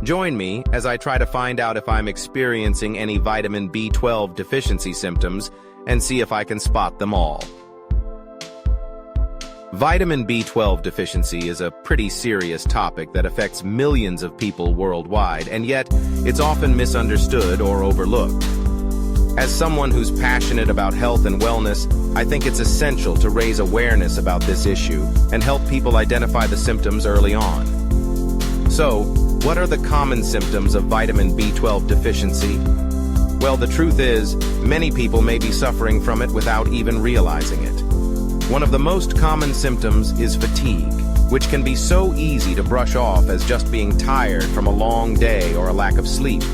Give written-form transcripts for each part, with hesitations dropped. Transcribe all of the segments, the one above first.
Join me as I try to find out if I'm experiencing any vitamin B12 deficiency symptoms and see if I can spot them all. Vitamin B12 deficiency is a pretty serious topic that affects millions of people worldwide, and yet it's often misunderstood or overlooked. As someone who's passionate about health and wellness, I think it's essential to raise awareness about this issue and help people identify the symptoms early on. So, what are the common symptoms of vitamin B12 deficiency? Well, the truth is, many people may be suffering from it without even realizing it. One of the most common symptoms is fatigue, which can be so easy to brush off as just being tired from a long day or a lack of sleep.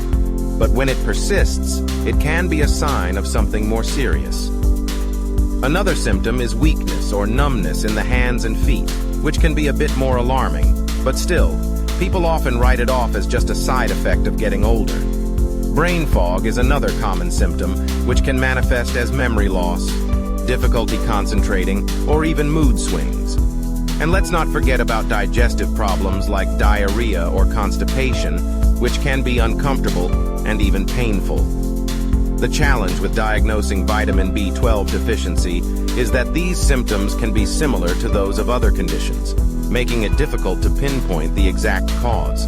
But when it persists, it can be a sign of something more serious. Another symptom is weakness or numbness in the hands and feet, which can be a bit more alarming, but still, people often write it off as just a side effect of getting older. Brain fog is another common symptom, which can manifest as memory loss, difficulty concentrating, or even mood swings. And let's not forget about digestive problems like diarrhea or constipation, which can be uncomfortable and even painful. The challenge with diagnosing vitamin B12 deficiency is that these symptoms can be similar to those of other conditions, making it difficult to pinpoint the exact cause.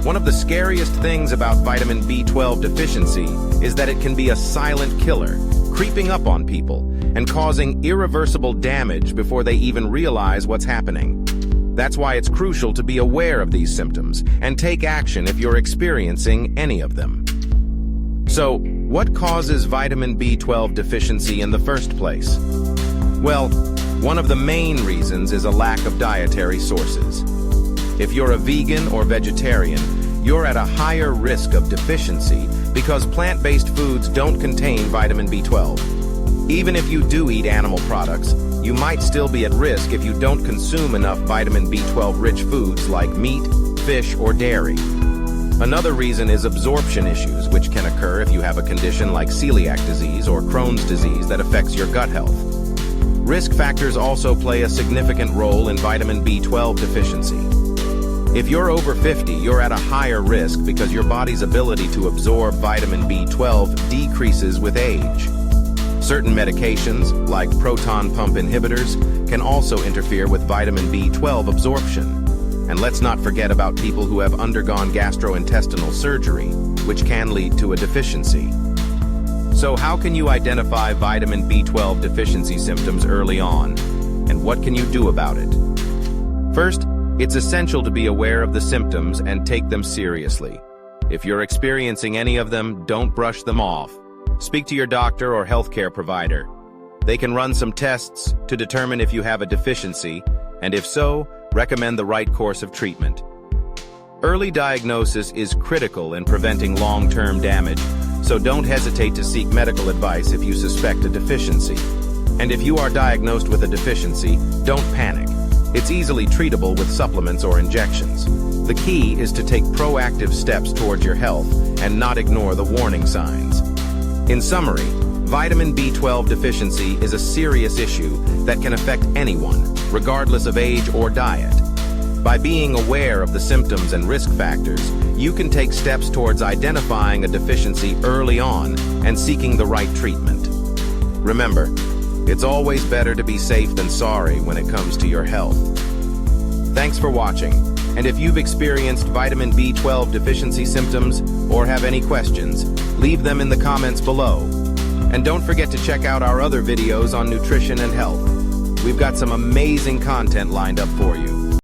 One of the scariest things about vitamin B12 deficiency is that it can be a silent killer, creeping up on people and causing irreversible damage before they even realize what's happening. That's why it's crucial to be aware of these symptoms and take action if you're experiencing any of them. So, what causes vitamin B12 deficiency in the first place? Well, one of the main reasons is a lack of dietary sources. If you're a vegan or vegetarian, you're at a higher risk of deficiency because plant-based foods don't contain vitamin B12. Even if you do eat animal products, you might still be at risk if you don't consume enough vitamin B12-rich foods like meat, fish, or dairy. Another reason is absorption issues, which can occur if you have a condition like celiac disease or Crohn's disease that affects your gut health. Risk factors also play a significant role in vitamin B12 deficiency. If you're over 50, you're at a higher risk because your body's ability to absorb vitamin B12 decreases with age. Certain medications, like proton pump inhibitors, can also interfere with vitamin B12 absorption. And let's not forget about people who have undergone gastrointestinal surgery, which can lead to a deficiency. So how can you identify vitamin B12 deficiency symptoms early on? And what can you do about it? First, it's essential to be aware of the symptoms and take them seriously. If you're experiencing any of them, don't brush them off. Speak to your doctor or healthcare provider. They can run some tests to determine if you have a deficiency, and if so, recommend the right course of treatment. Early diagnosis is critical in preventing long-term damage, so don't hesitate to seek medical advice if you suspect a deficiency. And if you are diagnosed with a deficiency, don't panic. It's easily treatable with supplements or injections. The key is to take proactive steps towards your health and not ignore the warning signs. In summary, vitamin B12 deficiency is a serious issue that can affect anyone, regardless of age or diet. By being aware of the symptoms and risk factors, you can take steps towards identifying a deficiency early on and seeking the right treatment. Remember, it's always better to be safe than sorry when it comes to your health. Thanks for watching, and if you've experienced vitamin B12 deficiency symptoms or have any questions, leave them in the comments below. And don't forget to check out our other videos on nutrition and health. We've got some amazing content lined up for you.